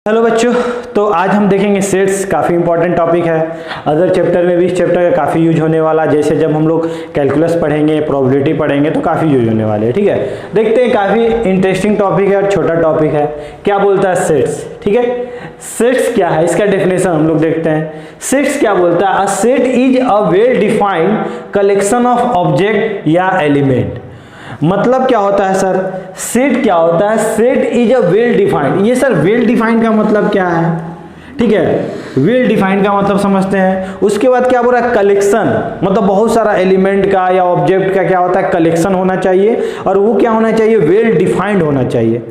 Hello बच्चों, तो आज हम देखेंगे सेट्स। काफ़ी इंपॉर्टेंट टॉपिक है। अदर चैप्टर में भी इस चैप्टर का काफ़ी यूज होने वाला, जैसे जब हम लोग कैलकुलस पढ़ेंगे, प्रोबेबिलिटी पढ़ेंगे तो काफ़ी यूज होने वाले हैं। ठीक है, देखते हैं। काफ़ी इंटरेस्टिंग टॉपिक है और छोटा टॉपिक है। क्या बोलता है सेट्स? ठीक है, सेट्स क्या है, इसका डेफिनेशन हम लोग देखते हैं। सेट्स क्या बोलता है? A set is a well defined collection of object या एलिमेंट। मतलब क्या होता है सर? सेट क्या होता है? Set is a well defined. ये सर वेल डिफाइंड का मतलब क्या है? ठीक है, वेल डिफाइंड का मतलब समझते हैं। उसके बाद क्या बोल रहा है? कलेक्शन, मतलब बहुत सारा एलिमेंट का या ऑब्जेक्ट का क्या होता है? कलेक्शन होना चाहिए, और वो क्या होना चाहिए? वेल डिफाइंड होना चाहिए।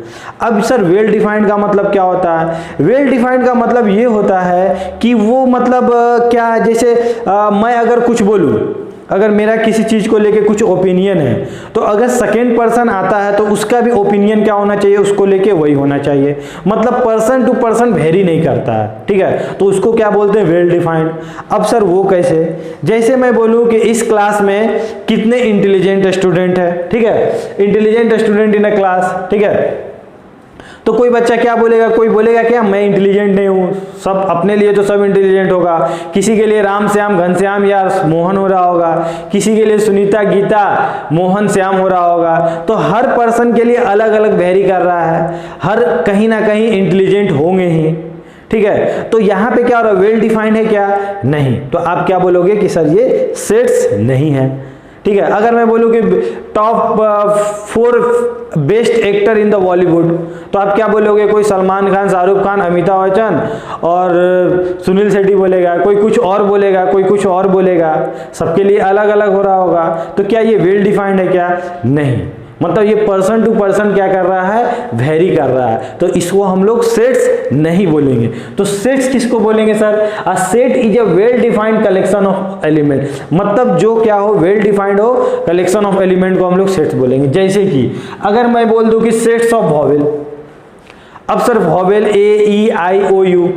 अब सर वेल डिफाइंड का मतलब क्या होता है? वेल डिफाइंड का मतलब ये होता है कि वो मतलब क्या है, जैसे मैं अगर कुछ बोलूं, अगर मेरा किसी चीज को लेके कुछ ओपिनियन है, तो अगर सेकेंड पर्सन आता है तो उसका भी ओपिनियन क्या होना चाहिए? उसको लेके वही होना चाहिए। मतलब पर्सन टू पर्सन वेरी नहीं करता है। ठीक है, तो उसको क्या बोलते हैं? Well defined. अब सर वो कैसे? जैसे मैं बोलूं कि इस क्लास में कितने इंटेलिजेंट स्टूडेंट है। ठीक है, intelligent student in a class. ठीक है, तो कोई बच्चा क्या बोलेगा? कोई बोलेगा क्या मैं इंटेलिजेंट नहीं हूं। सब अपने लिए तो सब इंटेलिजेंट होगा। किसी के लिए राम श्याम घनश्याम या मोहन हो रहा होगा, किसी के लिए सुनीता गीता मोहन श्याम हो रहा होगा। तो हर पर्सन के लिए अलग अलग वेरी कर रहा है। हर कहीं ना कहीं इंटेलिजेंट होंगे ही। ठीक है, तो यहां पे क्या हो रहा है? वेल डिफाइंड है क्या? नहीं। तो आप क्या बोलोगे कि सर ये सेट्स नहीं है। ठीक है, अगर मैं बोलूं कि top 4 best actor in the Bollywood, तो आप क्या बोलोगे? कोई सलमान खान, शाहरुख खान, अमिताभ बच्चन और सुनील शेट्टी बोलेगा, कोई कुछ और बोलेगा, कोई कुछ और बोलेगा। सबके लिए अलग अलग हो रहा होगा। तो क्या ये वेल डिफाइंड है क्या? नहीं। मतलब ये पर्सन टू पर्सन क्या कर रहा है? वेरी कर रहा है। तो इसको हम लोग सेट्स नहीं बोलेंगे। तो सेट्स किसको बोलेंगे sir? A set is a well defined collection of element. मतलब जो क्या हो? वेल डिफाइंड हो, कलेक्शन ऑफ एलिमेंट को हम लोग सेट्स बोलेंगे। जैसे कि अगर मैं बोल दूं कि सेट्स ऑफ वॉवेल। अब सर वॉवेल A-E-I-O-U,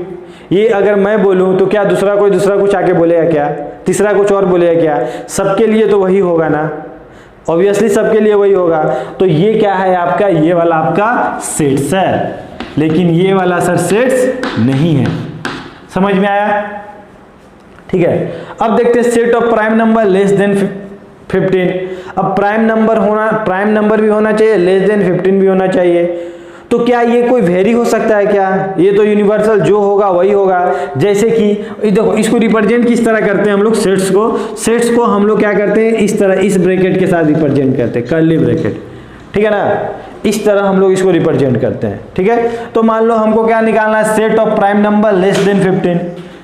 ये अगर मैं बोलूं तो क्या दूसरा कुछ आके बोलेगा क्या? तीसरा कुछ और बोलेगा क्या? सबके लिए तो वही होगा ना, ऑब्वियसली सबके लिए वही होगा। तो ये क्या है आपका? ये वाला आपका सेट्स है, लेकिन ये वाला सर सेट्स नहीं है। समझ में आया? ठीक है, अब देखते हैं set of prime number less than 15। अब प्राइम नंबर भी होना चाहिए, लेस देन 15 भी होना चाहिए। तो क्या ये कोई वेरी हो सकता है क्या? ये तो यूनिवर्सल जो होगा वही होगा। जैसे कि देखो, इसको रिप्रेजेंट किस तरह करते हैं हम लोग? सेट्स को हम लोग क्या करते हैं? इस तरह, इस ब्रैकेट के साथ रिप्रेजेंट करते हैं, कर्ली ब्रैकेट। ठीक है ना, इस तरह हम लोग इसको रिप्रेजेंट करते हैं। ठीक है, तो मान लो हमको क्या निकालना है? Set of prime number less than 15।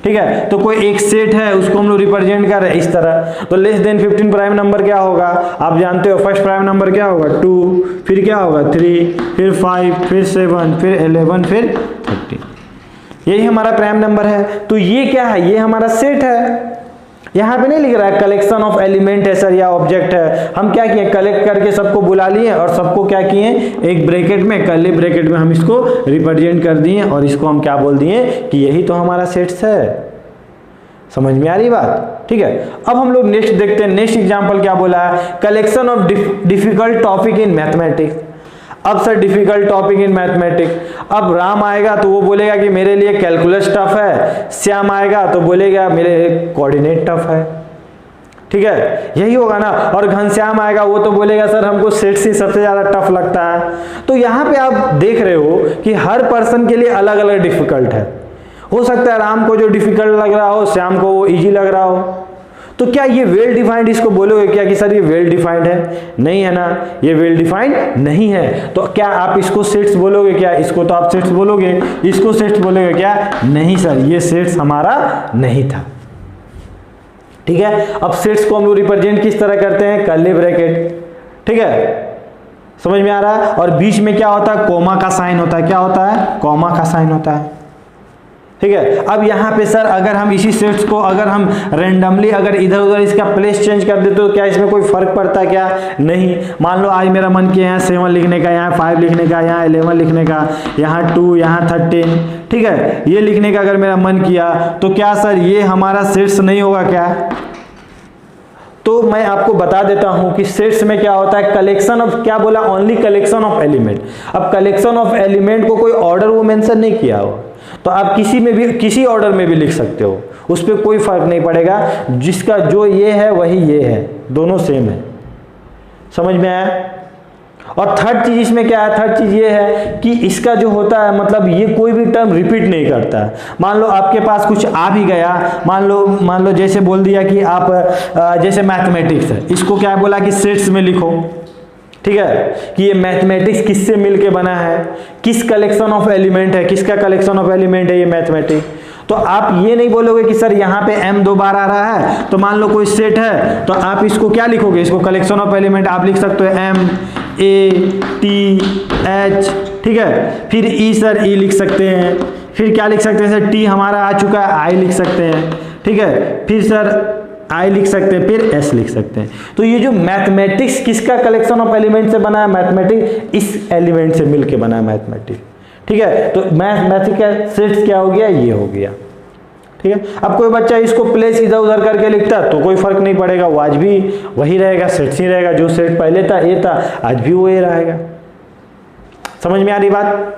ठीक है, तो कोई एक सेट है, उसको हम लोग रिप्रेजेंट कर रहे हैं इस तरह। तो लेस देन 15 प्राइम नंबर क्या होगा? आप जानते हो फर्स्ट प्राइम नंबर क्या होगा? 2, फिर क्या होगा? 3, फिर 5, फिर 7, फिर 11, फिर 13। यही हमारा प्राइम नंबर है। तो ये क्या है? ये हमारा सेट है। यहां पे नहीं लिख रहा है कलेक्शन ऑफ एलिमेंट है सर या ऑब्जेक्ट है। हम क्या किए? कलेक्ट करके सबको बुला लिए और सबको क्या किए? एक ब्रैकेट में, कर्ली ब्रैकेट में हम इसको रिप्रेजेंट कर दिए, और इसको हम क्या बोल दिए कि यही तो हमारा सेट्स है। समझ में आ रही बात? ठीक है, अब हम लोग नेक्स्ट देखते हैं। नेक्स्ट एग्जांपल क्या बोला है? Collection of difficult topic in mathematics. अब sir difficult topic in mathematics, अब राम आएगा तो वो बोलेगा कि मेरे लिए कैलकुलस टफ है। श्याम आएगा तो बोलेगा मेरे लिए कोऑर्डिनेट टफ है। ठीक है, यही होगा ना। और घनश्याम आएगा, वो तो बोलेगा सर हमको सेट्स ही सबसे ज्यादा टफ लगता है। तो यहाँ पे आप देख रहे हो कि हर पर्सन के लिए अलग अलग डिफिकल्ट है। हो सकता है राम को जो डिफिकल्ट लग रहा हो, श्याम को वो इजी लग रहा हो। तो क्या ये वेल डिफाइंड इसको बोलोगे क्या कि सर ये वेल डिफाइंड है? नहीं है ना, ये वेल डिफाइंड नहीं है। तो क्या आप इसको सेट्स बोलोगे क्या? इसको तो आप सेट्स बोलोगे, इसको सेट्स बोलोगे क्या? नहीं सर, ये सेट्स हमारा नहीं था। ठीक है, अब सेट्स को हम लोग रिप्रेजेंट किस तरह करते हैं? Curly bracket. ठीक है, समझ में आ रहा है? और बीच में क्या होता है? कॉमा का साइन होता है। क्या होता है? कॉमा का साइन होता है। ठीक है, अब यहाँ पे सर अगर हम इसी सेट्स को अगर हम रैंडमली अगर इधर उधर इसका प्लेस चेंज कर देते तो क्या इसमें कोई फर्क पड़ता है क्या? नहीं। मान लो आज मेरा मन किया यहाँ 7 लिखने का, यहाँ 5 लिखने का, यहाँ 11 लिखने का, यहाँ 2, यहाँ 13। ठीक है, ये लिखने का अगर मेरा मन किया तो क्या सर ये हमारा सेट्स नहीं होगा क्या? तो मैं आपको बता देता हूं कि सेट्स में क्या होता है? कलेक्शन ऑफ, क्या बोला? Only collection of element. अब कलेक्शन ऑफ एलिमेंट को कोई ऑर्डर वो मेंशन नहीं किया हो, तो आप किसी में भी, किसी ऑर्डर में भी लिख सकते हो, उस पर कोई फर्क नहीं पड़ेगा, जिसका जो ये है वही ये है, दोनों सेम है। समझ में आया? और थर्ड चीज इसमें क्या है, थर्ड चीज ये है कि इसका जो होता है मतलब ये कोई भी टर्म रिपीट नहीं करता है। मान लो आपके पास कुछ आ भी गया, मान लो जैसे बोल दिया कि आप जैसे मैथमेटिक्स है, इसको क्या बोला कि सेट्स में लिखो, ठीक है, कि ये मैथमेटिक्स किससे मिलके बना है, किस कलेक्शन ऑफ एलिमेंट है, किसका कलेक्शन ऑफ एलिमेंट है ये मैथमेटिक्स। तो आप ये नहीं बोलोगे कि सर यहाँ पे m 2 बार आ रहा है, तो मान लो कोई सेट है, तो आप इसको क्या लिखोगे, इसको कलेक्शन ऑफ एलिमेंट आप लिख सकते हो m a t h, ठीक है, फिर e सर e लिख सकते हैं, फिर क्या लिख सकते हैं सर, t हमारा आ चुका है, i लिख सकते हैं, ठीक है, फिर सर i लिख सकते हैं, फिर s लिख सकते हैं। तो ये जो मैथमेटिक्स किसका कलेक्शन ऑफ एलिमेंट से बना है, मैथमेटिक्स इस एलिमेंट से मिलके बना है मैथमेटिक्स, ठीक है। तो मैथमेटिक्स का सेट्स क्या हो गया, ये हो गया, ठीक है। अब कोई बच्चा इसको प्लेस इधर उधर करके लिखता है तो कोई फर्क नहीं पड़ेगा, वो आज भी वही रहेगा, सेट्स ही रहेगा, जो सेट पहले था ए था, आज भी वही रहेगा। समझ में आ रही बात?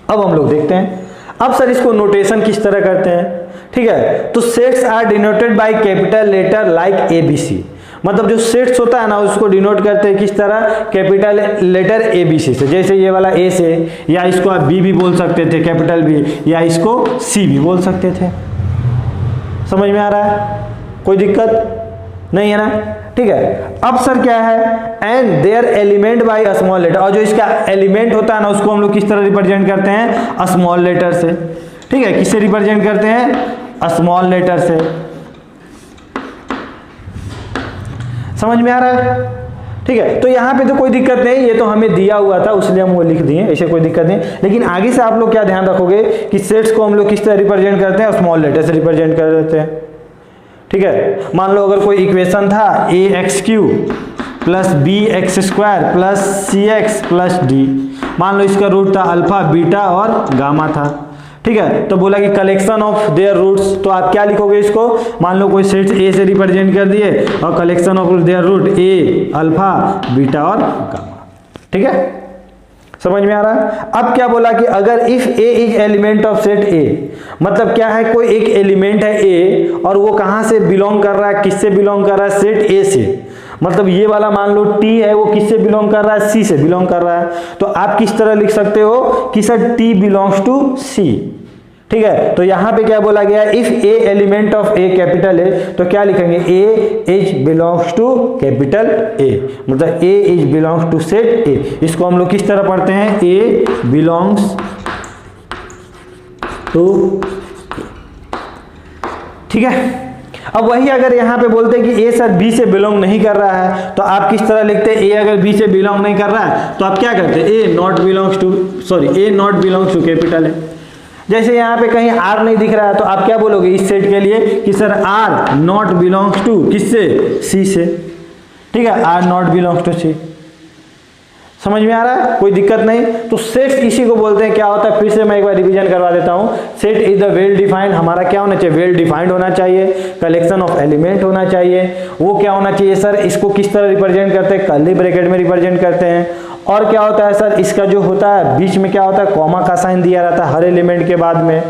अब हम लोग देखते हैं, अब सर इसको नोटेशन किस तरह करते हैं, ठीक है। तो sets are denoted by capital letter like A B C, मतलब जो सेट्स होता है ना उसको डिनोट करते हैं किस तरह, capital letter A B C से, जैसे ये वाला ए से, या इसको आप बी भी बोल सकते थे, कैपिटल बी, या इसको सी भी बोल सकते थे। समझ में आ रहा है? कोई दिक्कत नहीं है ना, ठीक है। अब सर क्या है, and their element by small letter, और जो इसका एलिमेंट होता है ना उसको हम लोग किस तरह रिप्रेजेंट करते हैं, स्मॉल लेटर से, ठीक है। किससे रिप्रेजेंट करते हैं, स्मॉल लेटर से। समझ में आ रहा है? ठीक है, तो यहाँ पे तो कोई दिक्कत नहीं, ये तो हमें दिया हुआ था इसलिए हम वो लिख दिए, ऐसे कोई दिक्कत नहीं। लेकिन आगे से आप लोग क्या ध्यान रखोगे कि सेट्स को हम लोग किस तरह रिप्रेजेंट करते हैं, स्मॉल लेटर से रिप्रेजेंट करते हैं, ठीक है। मान लो अगर कोई इक्वेशन था ax³ plus bx² plus cx plus d, मान लो इसका रूट था अल्फा, बीटा और गामा था, ठीक है। तो बोला कि कलेक्शन ऑफ देयर रूट्स, तो आप क्या लिखोगे इसको, मान लो कोई सेट ए से रिप्रेजेंट कर दिए और collection of their root a, alpha, beta और गामा, ठीक है। समझ में आ रहा है? अब क्या बोला कि अगर if A is element of set ए, मतलब क्या है, कोई एक एलिमेंट है ए और वो कहां से बिलोंग कर रहा है, किससे बिलोंग कर रहा है, सेट ए से, मतलब ये वाला मान लो टी है, वो किससे बिलोंग कर रहा है, सी से बिलोंग कर रहा है। तो आप किस तरह लिख सकते हो कि sir T belongs to C, ठीक है। तो यहां पे क्या बोला गया, if A element of A capital है, तो क्या लिखेंगे, A is belongs to capital A, मतलब A is belongs to set A. इसको हम लोग किस तरह पढ़ते हैं, ए बिलोंग्स टू, ठीक है। अब वही अगर यहाँ पे बोलते हैं कि ए सर बी से बिलोंग नहीं कर रहा है, तो आप किस तरह लिखते हैं, ए अगर बी से बिलोंग नहीं कर रहा है तो आप क्या करते हैं, A not belongs to, sorry A not belongs to capital है। जैसे यहाँ पे कहीं आर नहीं दिख रहा है तो आप क्या बोलोगे इस सेट के लिए कि sir or not belongs to किससे, सी से, ठीक है, or not belongs to C. समझ में आ रहा है? कोई दिक्कत नहीं। तो सेट्स इसी को बोलते हैं, क्या होता है, फिर से मैं एक बार रिवीजन करवा देता हूं। Set is the well defined, हमारा क्या होना चाहिए, वेल डिफाइंड होना चाहिए, कलेक्शन ऑफ एलिमेंट होना चाहिए। वो क्या होना चाहिए सर, इसको किस तरह रिप्रेजेंट करते हैं, कर्ली ब्रैकेट में रिप्रेजेंट करते हैं। और क्या होता है सर, इसका जो होता है बीच में क्या होता है, कॉमा का साइन दिया रहता है हर एलिमेंट के बाद में।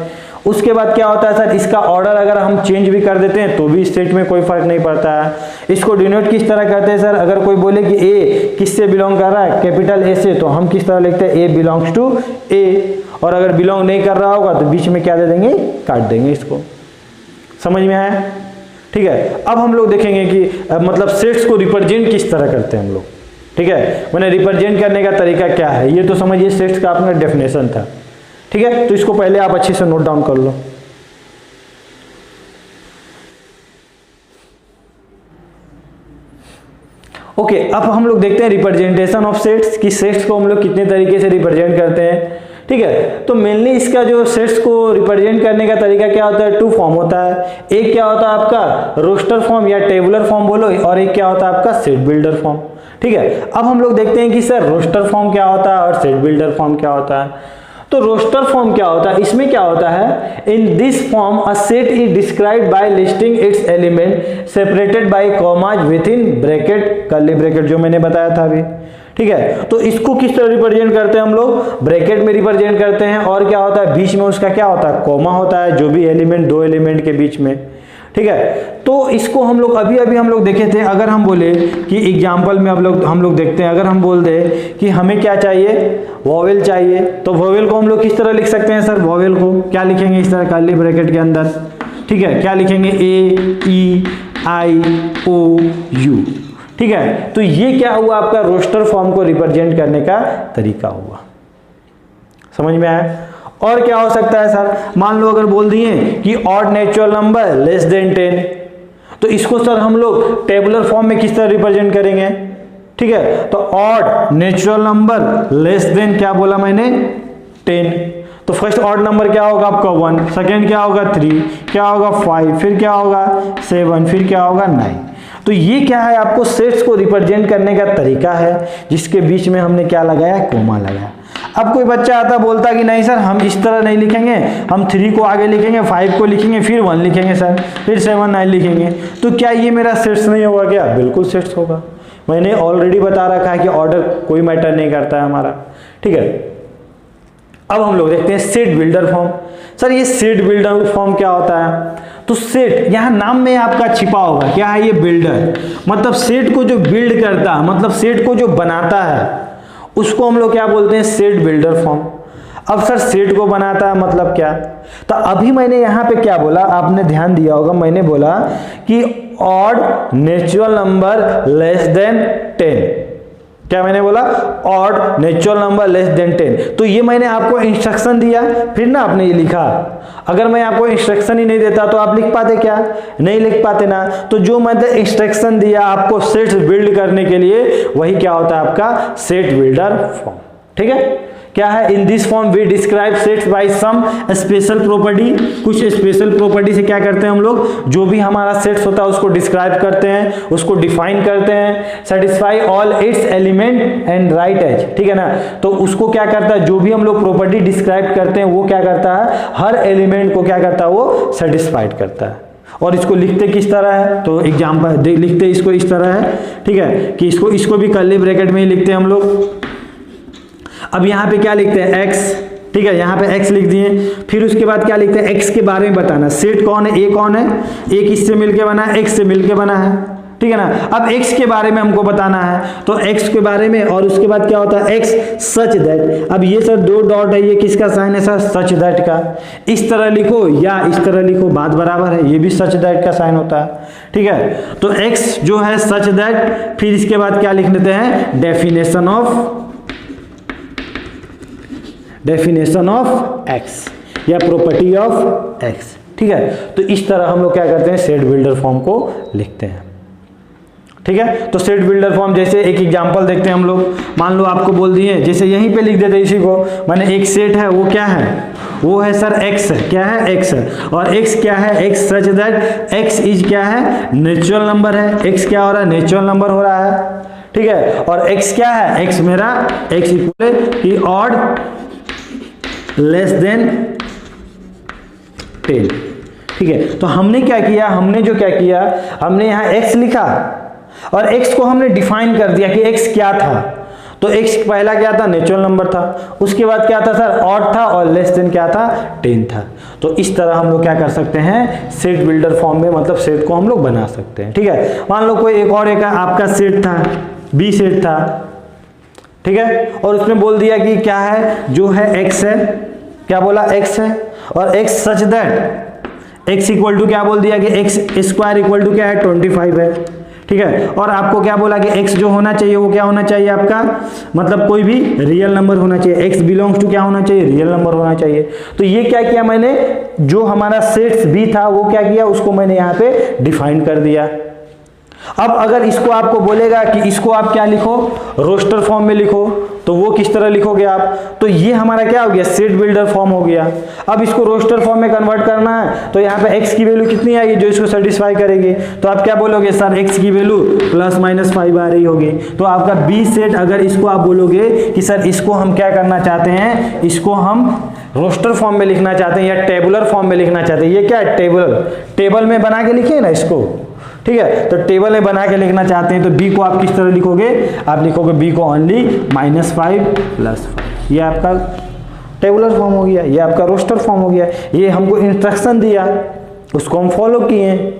उसके बाद क्या होता है सर, इसका ऑर्डर अगर हम चेंज भी कर देते हैं तो भी स्टेट में कोई फर्क नहीं पड़ता है। इसको डिनोट किस तरह करते हैं सर, अगर कोई बोले कि ए किससे बिलोंग कर रहा है, कैपिटल ए से, तो हम किस तरह लिखते हैं, ए बिलोंग्स टू ए। और अगर बिलोंग नहीं कर रहा होगा तो बीच में क्या दे देंगे, काट देंगे इसको। समझ में आया? ठीक है। अब हम लोग देखेंगे कि मतलब सेट्स को रिप्रेजेंट किस तरह करते हैं हम लोग, ठीक है, मैंने रिप्रेजेंट करने का तरीका क्या है, ये तो समझिए सेट्स का अपना डेफिनेशन था, ठीक है। तो इसको पहले आप अच्छे से नोट डाउन कर लो। ओके, अब हम लोग देखते हैं रिप्रेजेंटेशन ऑफ सेट्स, कि सेट्स को हम लोग कितने तरीके से रिप्रेजेंट करते हैं, ठीक है। तो मेनली इसका जो सेट्स को रिप्रेजेंट करने का तरीका क्या होता है, 2 फॉर्म होता है। एक क्या होता है आपका रोस्टर फॉर्म या टेबुलर फॉर्म बोलो, और एक क्या होता है आपका सेट बिल्डर फॉर्म, ठीक है। अब हम लोग देखते हैं कि सर रोस्टर फॉर्म क्या होता है और सेट बिल्डर फॉर्म क्या होता है। तो रोस्टर फॉर्म क्या होता है, इसमें क्या होता है, in this form a set is described bye listing it's element separated by commas with in bracket, curly bracket जो मैंने बताया था अभी, ठीक है। तो इसको किस तरह रिप्रेजेंट करते हैं हम लोग, ब्रैकेट में रिप्रेजेंट करते हैं, और क्या होता है बीच में उसका क्या होता है, कोमा होता है, जो भी एलिमेंट, दो एलिमेंट के बीच में, ठीक है। तो इसको हम लोग अभी हम लोग देखे थे, अगर हम बोले कि एग्जाम्पल में हम लोग देखते हैं, अगर हम बोल दे कि हमें क्या चाहिए, वॉवेल चाहिए, तो वॉवेल को हम लोग किस तरह लिख सकते हैं सर, वॉवेल को क्या लिखेंगे, इस तरह कर्ली ब्रैकेट के अंदर, ठीक है, क्या लिखेंगे, A-E-I-O-U, ठीक है। तो ये क्या हुआ, आपका रोस्टर फॉर्म को रिप्रेजेंट करने का तरीका हुआ, समझ में आया। और क्या हो सकता है सर, मान लो अगर बोल दिए कि odd natural number less than 10, तो इसको सर हम लोग टेबुलर फॉर्म में किस तरह रिप्रेजेंट करेंगे, ठीक है। तो odd natural number less than क्या बोला मैंने, 10, तो फर्स्ट ऑड नंबर क्या होगा आपका 1, सेकेंड क्या होगा 3, क्या होगा 5, फिर क्या होगा 7, फिर क्या होगा 9। तो ये क्या है, आपको सेट्स को रिप्रेजेंट करने का तरीका है, जिसके बीच में हमने क्या लगाया, कोमा लगाया। अब कोई बच्चा आता बोलता कि नहीं सर हम इस तरह नहीं लिखेंगे, हम 3 को आगे लिखेंगे, 5 को लिखेंगे, फिर 1 लिखेंगे सर, फिर 7 9 लिखेंगे, तो क्या ये मेरा सेट्स नहीं होगा क्या, बिल्कुल सेट्स होगा। मैंने ऑलरेडी बता रखा है कि ऑर्डर कोई मैटर नहीं करता है हमारा, ठीक है। अब हम लोग देखते हैं सेट बिल्डर फॉर्म। सर ये सेट बिल्डर फॉर्म क्या होता है, तो सेट यहाँ नाम में आपका छिपा होगा, क्या है ये, बिल्डर, मतलब सेट को जो बिल्ड करता है, मतलब सेट को जो बनाता है, उसको हम लोग क्या बोलते हैं, सेट बिल्डर फॉर्म। अब सर सेट को बनाता है मतलब क्या, तो अभी मैंने यहाँ पे क्या बोला, आपने ध्यान दिया होगा, मैंने बोला कि odd natural number less than 10, क्या मैंने बोला, odd natural number less than 10। तो ये मैंने आपको इंस्ट्रक्शन दिया, फिर ना आपने ये लिखा। अगर मैं आपको इंस्ट्रक्शन ही नहीं देता तो आप लिख पाते क्या, नहीं लिख पाते ना। तो जो मैंने इंस्ट्रक्शन दिया आपको सेट्स बिल्ड करने के लिए, वही क्या होता है आपका सेट बिल्डर फॉर्म, ठीक है। क्या है, in this form we describe sets by some special property, कुछ स्पेशल प्रॉपर्टी से क्या करते हैं हम लोग, जो भी हमारा सेट्स होता है उसको डिस्क्राइब करते हैं, उसको डिफाइन करते हैं, satisfy all its element and write as, ठीक है ना। तो उसको क्या करता है, जो भी हम लोग प्रॉपर्टी डिस्क्राइब करते हैं वो क्या करता है, हर एलिमेंट को क्या करता है, वो सेटिस्फाइड करता है। और इसको लिखते किस तरह है, तो एग्जाम्पल लिखते इसको इस तरह है, ठीक है, कि इसको भी कर्ली ब्रैकेट में ही लिखते हैं हम लोग। अब यहाँ पे क्या लिखते हैं, x, ठीक है, यहाँ पे x लिख दिए, फिर उसके बाद क्या लिखते हैं, x के बारे में बताना, सेट कौन है, a कौन है, a किससे मिलके बना है, x से मिलके बना है, ठीक है ना। अब x के बारे में हमको बताना है, तो x के बारे में, और उसके बाद क्या होता है, x सच दैट। अब ये सर 2 डॉट है, ये किसका साइन है सर, सच दैट का। इस तरह लिखो या इस तरह लिखो, बात बराबर है, ये भी सच दैट का साइन होता है, ठीक है। तो x जो है सच दैट, फिर इसके बाद क्या लिख लेते हैं, डेफिनेशन ऑफ x या प्रॉपर्टी ऑफ x, ठीक है। तो इस तरह हम लोग क्या करते हैं, सेट बिल्डर फॉर्म को लिखते हैं, ठीक है। तो सेट बिल्डर फॉर्म, जैसे एक एग्जांपल देखते हैं हम लोग, मान लो आपको बोल दिए, जैसे यहीं पे लिख देते इसी को, मैंने एक सेट है, वो क्या है, वो है सर x है, क्या है, x है, और x क्या है, x such that x is क्या है, नेचुरल नंबर है, x क्या हो रहा है, नेचुरल नंबर हो रहा है, ठीक है। और x क्या है, x मेरा x इक्वल की ऑड लेस देन 10, ठीक है। तो हमने क्या किया, हमने यहाँ x लिखा और x को हमने डिफाइन कर दिया कि x क्या था। तो x पहला क्या था, नेचुरल नंबर था, उसके बाद क्या था सर, ऑड था, और लेस देन क्या था, 10 था। तो इस तरह हम लोग क्या कर सकते हैं, सेट बिल्डर फॉर्म में, मतलब सेट को हम लोग बना सकते हैं, ठीक है। मान लो कोई एक और एक आपका सेट था, बी सेट था, ठीक है, और उसमें बोल दिया कि क्या है, जो है x है, क्या बोला, x है, और x such that x equal to क्या बोल दिया कि x स्क्वायर इक्वल टू क्या है, 25 है, ठीक है। और आपको क्या बोला कि x जो होना चाहिए वो क्या होना चाहिए आपका, मतलब कोई भी रियल नंबर होना चाहिए, x बिलोंग्स टू क्या होना चाहिए, रियल नंबर होना चाहिए। तो ये क्या किया मैंने, जो हमारा सेट्स भी था वो क्या किया, उसको मैंने यहाँ पे डिफाइन कर दिया। अब अगर इसको आपको बोलेगा कि इसको आप क्या लिखो, रोस्टर फॉर्म में लिखो, तो वो किस तरह लिखोगे आप, तो ये हमारा क्या हो गया, सेट बिल्डर फॉर्म हो गया। अब इसको रोस्टर फॉर्म में कन्वर्ट करना है, तो यहाँ पे x की वैल्यू कितनी आएगी जो इसको सेटिस्फाई करेगी, तो आप क्या बोलोगे सर, x की वैल्यू +-5 आ रही होगी। तो आपका बी सेट, अगर इसको आप बोलोगे कि सर इसको हम क्या करना चाहते हैं, इसको हम रोस्टर फॉर्म में लिखना चाहते हैं या टेबुलर फॉर्म में लिखना चाहते हैं, ये क्या है, टेबल में बना के लिखिए ना इसको, ठीक है। तो टेबल में बना के लिखना चाहते हैं तो बी को आप किस तरह लिखोगे, आप लिखोगे बी को ओनली -5 + 5। ये आपका टेबुलर फॉर्म हो गया, ये आपका रोस्टर फॉर्म हो गया। ये हमको इंस्ट्रक्शन दिया, उसको हम फॉलो किए।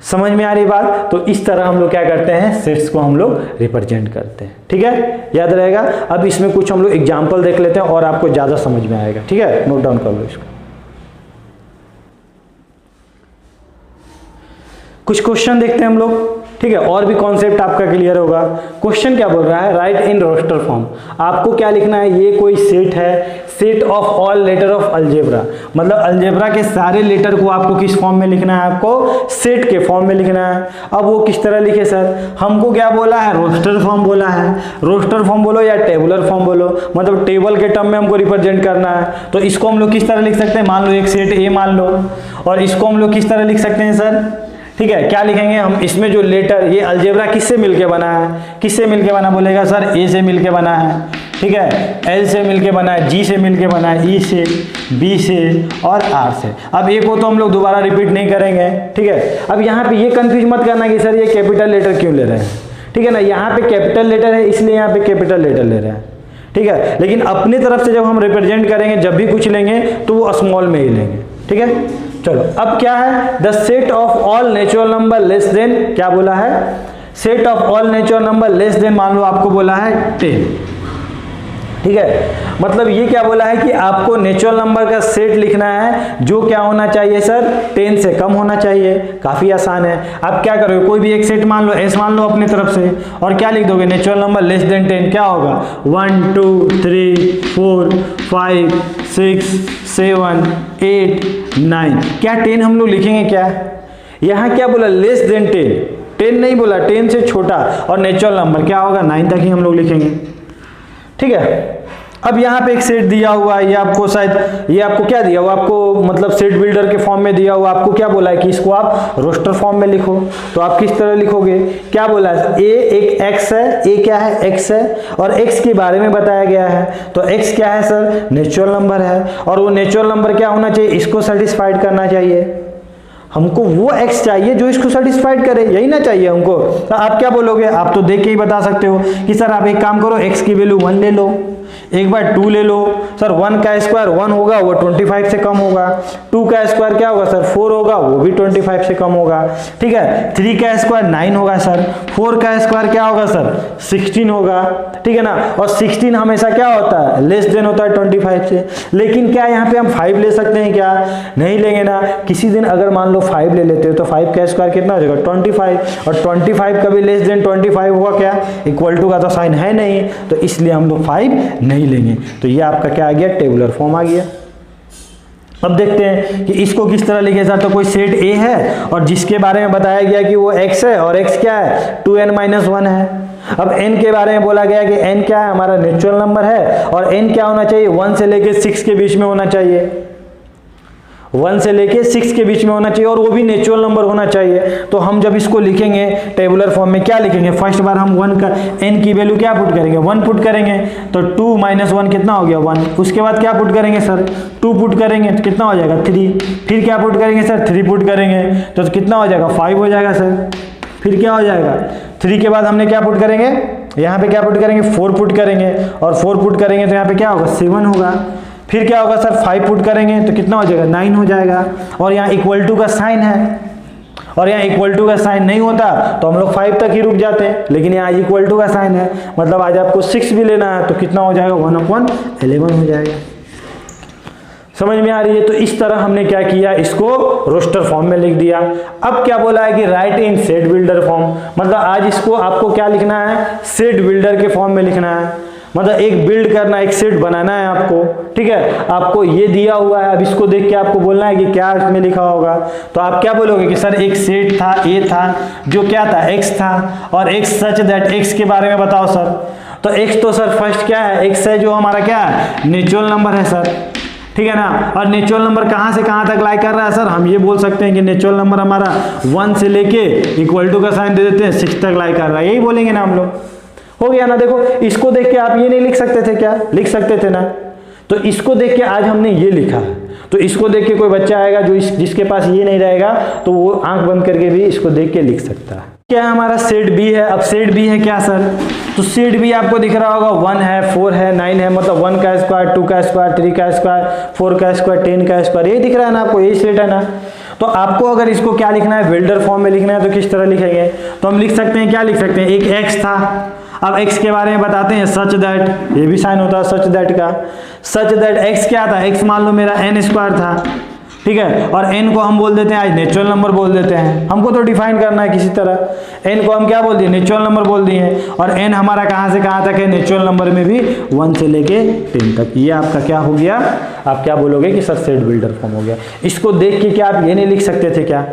समझ में आ रही बात? तो इस तरह हम लोग क्या करते हैं, सेट्स को हम लोग रिप्रेजेंट करते हैं। ठीक है, याद रहेगा। अब इसमें कुछ हम लोग एग्जाम्पल देख लेते हैं और आपको ज्यादा समझ में आएगा। ठीक है, नोट डाउन कर लो इसको। कुछ क्वेश्चन देखते हैं हम लोग। ठीक है, और भी कॉन्सेप्ट आपका क्लियर होगा। क्वेश्चन क्या बोल रहा है, राइट इन रोस्टर फॉर्म। आपको क्या लिखना है, ये कोई सेट है, set of all letter of algebra, मतलब अलजेब्रा के सारे लेटर को आपको किस फॉर्म में लिखना है, आपको सेट के फॉर्म में लिखना है। अब वो किस तरह लिखे सर, हमको क्या बोला है, रोस्टर फॉर्म बोला है। रोस्टर फॉर्म बोलो या टेबुलर फॉर्म बोलो, मतलब टेबल के टर्म में हमको रिप्रेजेंट करना है। तो इसको हम लोग किस तरह लिख सकते हैं, मान लो एक सेट ए मान लो, और इसको हम लोग किस तरह लिख सकते हैं सर। ठीक है, क्या लिखेंगे हम, इसमें जो लेटर, ये अलजेब्रा किससे मिलके बना है, किससे मिलके बना बोलेगा सर, ए से मिलके बना है। ठीक है, एल से मिलके बना है, जी से मिलके बना है, ई से, बी से और आर से। अब ए को तो हम लोग दोबारा रिपीट नहीं करेंगे। ठीक है, अब यहाँ पे ये कंफ्यूज मत करना कि सर ये कैपिटल लेटर क्यों ले रहे हैं। ठीक है ना, यहाँ पे कैपिटल लेटर है इसलिए यहाँ पे कैपिटल लेटर ले रहे हैं। ठीक है, लेकिन अपनी तरफ से जब हम रिप्रेजेंट करेंगे, जब भी कुछ लेंगे तो वो स्मॉल में ही लेंगे। ठीक है, चलो अब क्या है, the set of all natural number less than, क्या बोला है, set of all natural number less than, मान लो आपको बोला है 10। ठीक है, मतलब ये क्या बोला है कि आपको नेचुरल नंबर का सेट लिखना है जो क्या होना चाहिए सर, 10 से कम होना चाहिए। काफी आसान है। आप क्या करोगे, कोई भी एक सेट मान लो, एस मान लो अपनी तरफ से, और क्या लिख दोगे, नेचुरल नंबर लेस देन 10, क्या होगा, 1 2 3 4 5 6 7 8 9। क्या 10 हम लोग लिखेंगे क्या, यहाँ क्या बोला, लेस देन 10 नहीं बोला, 10 से छोटा, और नेचुरल नंबर क्या होगा, 9 तक ही हम लोग लिखेंगे। ठीक है, अब यहाँ पे एक सेट दिया हुआ है, ये आपको शायद, ये आपको क्या दिया हुआ, आपको मतलब सेट बिल्डर के फॉर्म में दिया हुआ, आपको क्या बोला है कि इसको आप रोस्टर फॉर्म में लिखो। तो आप किस तरह लिखोगे, क्या बोला है, ए एक एक्स है, ए क्या है, एक्स है, और एक्स के बारे में बताया गया है। तो एक्स क्या है सर, नेचुरल नंबर है, और वो नेचुरल नंबर क्या होना चाहिए, इसको सेटिस्फाइड करना चाहिए। हमको वो x चाहिए जो इसको सेटिस्फाइड करे, यही ना चाहिए हमको। तो आप क्या बोलोगे, आप तो देख के ही बता सकते हो कि सर आप एक काम करो, x की वैल्यू 1 ले लो, एक बार 2 ले लो। सर 1 का स्क्वायर 1 होगा, वो 25 से कम होगा। 2 का स्क्वायर क्या होगा सर, 4 होगा, वो भी 25 से कम होगा। ठीक है, 3 का स्क्वायर 9 होगा सर, 4 का स्क्वायर क्या होगा सर, 16 होगा। ठीक है ना, और 16 हमेशा क्या होता है, लेस देन होता है 25 से। लेकिन क्या यहाँ पे हम 5 ले सकते हैं क्या, नहीं लेंगे ना। किसी दिन अगर मान लो 5 ले लेते हो तो 5 का स्क्वायर कितना हो जाएगा, 25, और 25 कभी लेस देन 25 होगा क्या, इक्वल टू का तो साइन है नहीं, तो इसलिए हम लोग 5 नहीं लेंगे। तो ये आपका क्या आ गया, टेबुलर फॉर्म आ गया। अब देखते हैं कि इसको किस तरह लिखे सर। तो कोई सेट ए है और जिसके बारे में बताया गया कि वो x है, और x क्या है, 2n-1 है। अब n के बारे में बोला गया कि n क्या है, हमारा नेचुरल नंबर है, और n क्या होना चाहिए, 1 से लेके 6 के बीच में होना चाहिए, 1 से लेके 6 के बीच में होना चाहिए, और वो भी नेचुरल नंबर होना चाहिए। तो हम जब इसको लिखेंगे टेबुलर फॉर्म में, क्या लिखेंगे, फर्स्ट बार हम 1 का n की वैल्यू क्या पुट करेंगे, 1 पुट करेंगे, तो 2 - 1 कितना हो गया, 1। उसके बाद क्या पुट करेंगे सर, 2 पुट करेंगे तो कितना हो जाएगा, 3। फिर क्या पुट करेंगे सर, 3 पुट करेंगे तो कितना हो जाएगा, 5 हो जाएगा सर। फिर क्या हो जाएगा, 3 के बाद हमने क्या पुट करेंगे, यहाँ पे क्या पुट करेंगे, 4 पुट करेंगे, और 4 पुट करेंगे तो यहाँ पे क्या होगा, 7 होगा। फिर क्या होगा सर, 5 पुट करेंगे तो कितना हो जाएगा, 9 हो जाएगा। और यहाँ इक्वल टू का साइन है, और यहाँ इक्वल टू का साइन नहीं होता तो हम लोग 5 तक ही रुक जाते हैं, लेकिन यहाँ इक्वल टू का साइन है, मतलब आज आपको 6 भी लेना है तो कितना हो जाएगा, 1/11 हो जाएगा। समझ में आ रही है। तो इस तरह हमने क्या किया, इसको रोस्टर फॉर्म में लिख दिया। अब क्या बोला है कि राइट इन सेट बिल्डर फॉर्म, मतलब आज इसको आपको क्या लिखना है, सेट बिल्डर के फॉर्म में लिखना है, मतलब एक बिल्ड करना, एक सेट बनाना है आपको। ठीक है, आपको ये दिया हुआ है, अब इसको देख के आपको बोलना है कि क्या इसमें लिखा होगा। तो आप क्या बोलोगे कि सर एक सेट था, ए था, जो क्या था, एक्स था, और एक्स सच दैट, एक्स के बारे में बताओ सर। तो एक्स तो सर फर्स्ट क्या है, एक्स है, जो हमारा क्या है, नेचुरल नंबर है सर। ठीक है ना, और नेचुरल नंबर कहाँ से कहाँ तक लाई कर रहा है सर, हम ये बोल सकते हैं कि नेचुरल नंबर हमारा 1 से लेके इक्वल टू का साइन दे देते हैं 6 तक लाई कर रहा है, यही बोलेंगे ना हम लोग। हो गया ना। देखो इसको देख के आप ये नहीं लिख सकते थे क्या, लिख सकते थे ना, तो इसको देख के आज हमने ये लिखा है। तो इसको देख के कोई बच्चा आएगा जो जिसके पास ये नहीं रहेगा तो वो आंख बंद करके भी इसको देख के लिख सकता है। क्या हमारा सेट बी है। अब सेट बी है क्या सर, तो सेट बी आपको दिख रहा होगा 1 है, 4 है, 9 है, मतलब 1 का स्क्वायर, 2 का स्क्वायर, 3 का स्क्वायर, 4 का स्क्वायर, 10 का स्क्वायर, ये दिख रहा है ना आपको, यही सेट है ना। तो आपको अगर इसको क्या लिखना है, वेल्डर फॉर्म में लिखना है तो किस तरह लिखेंगे, तो हम लिख सकते हैं, क्या लिख सकते हैं, एक x था। अब x के बारे में बताते हैं, सच दैट, ये भी साइन होता है सच दैट का। सच दैट x क्या था, x मान लो मेरा n स्क्वायर था, ठीक है, और n को हम बोल देते हैं आज नेचुरल नंबर बोल देते हैं। हमको तो डिफाइन करना है किसी तरह, n को हम क्या बोल दिए, नेचुरल नंबर बोल दिए, और n हमारा कहाँ से कहाँ तक है, नेचुरल नंबर में भी 1 से लेके 10 तक। ये आपका क्या हो गया, आप क्या बोलोगे कि सर सेट बिल्डर फॉर्म हो गया। इसको देख के क्या आप ये नहीं लिख सकते थे क्या,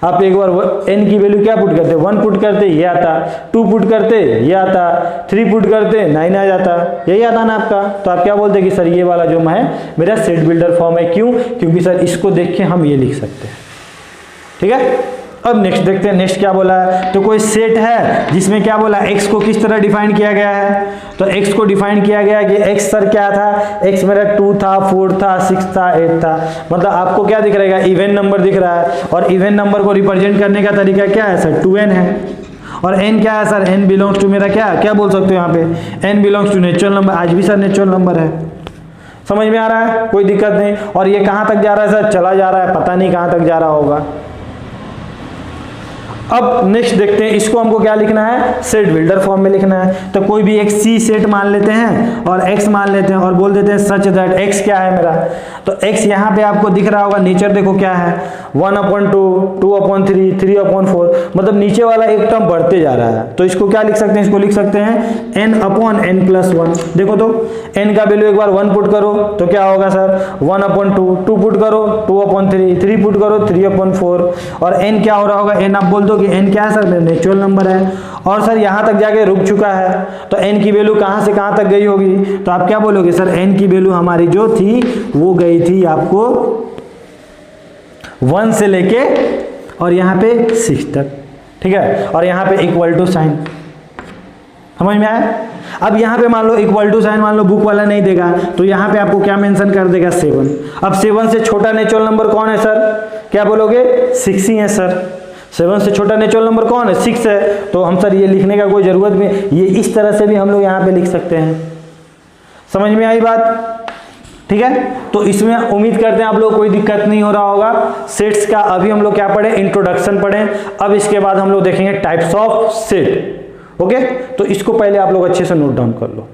आप एक बार n की वैल्यू क्या पुट करते, 1 पुट करते ये आता, 2 पुट करते ये आता, 3 पुट करते 9 आ जाता, यही आता ना आपका। तो आप क्या बोलते कि सर ये वाला जो है मेरा सेट बिल्डर फॉर्म है। क्यों, क्योंकि सर इसको देख के हम ये लिख सकते हैं। ठीक है, अब नेक्स्ट देखते हैं, नेक्स्ट क्या बोला है, तो कोई सेट है जिसमें क्या बोला, x को किस तरह डिफाइन किया गया है, तो x को डिफाइन किया गया कि x सर क्या था, x मेरा 2 था, 4 था, 6 था, 8 था, मतलब आपको क्या दिख रहेगा, इवन नंबर दिख रहा है, और इवन नंबर को रिप्रेजेंट करने का तरीका क्या है सर, 2n है, और n क्या है सर, n बिलोंग्स टू मेरा क्या बोल सकते हो यहाँ पे, n belongs to natural number, आज भी सर नेचुरल नंबर है। समझ में आ रहा है, कोई दिक्कत नहीं। और ये कहाँ तक जा रहा है सर, चला जा रहा है, पता नहीं कहाँ तक जा रहा होगा। अब नेक्स्ट देखते हैं, इसको हमको क्या लिखना है, सेट बिल्डर फॉर्म में लिखना है। तो कोई भी एक सी सेट मान लेते हैं और x मान लेते हैं और बोल देते हैं सच दैट x क्या है मेरा, तो x यहाँ पे आपको दिख रहा होगा, नेचर देखो क्या है, 1/2, 2/3, 3/4, मतलब नीचे वाला एक टर्म बढ़ते जा रहा है। तो इसको क्या लिख सकते हैं, इसको लिख सकते हैं n/n+1। देखो तो n का वैल्यू एक बार 1 पुट करो तो क्या होगा सर, 1/2, 2 पुट करो 2/3, 3 पुट करो 3/4, और n क्या हो रहा होगा, n आप बोल दो कि n क्या है सर, नेचुरल नंबर है, और सर यहाँ तक जाके रुक चुका है, तो n की वैल्यू कहाँ से कहाँ तक गई होगी, तो आप क्या बोलोगे सर, n की वैल्यू हमारी जो थी वो गई थी आपको 1 से लेके और यहाँ पे 6 तक, ठीक है, और यहाँ पे इक्वल टू साइन। समझ में आया। अब यहाँ पे मान लो इक्वल टू साइन, मान लो बुक वाला नहीं देगा तो यहाँ पे आपको क्या मेंशन कर देगा, 7। अब 7 से छोटा नेचुरल नंबर कौन है सर, क्या बोलोगे, 6 ही है सर। 7 से छोटा नेचुरल नंबर कौन है, 6 है। तो हम सर ये लिखने का कोई जरूरत नहीं, ये इस तरह से भी हम लोग यहाँ पे लिख सकते हैं। समझ में आई बात, ठीक है। तो इसमें उम्मीद करते हैं आप लोग कोई दिक्कत नहीं हो रहा होगा। सेट्स का अभी हम लोग क्या पढ़े, इंट्रोडक्शन पढ़े। अब इसके बाद हम लोग देखेंगे टाइप्स ऑफ सेट। ओके, तो इसको पहले आप लोग अच्छे से नोट डाउन कर लो।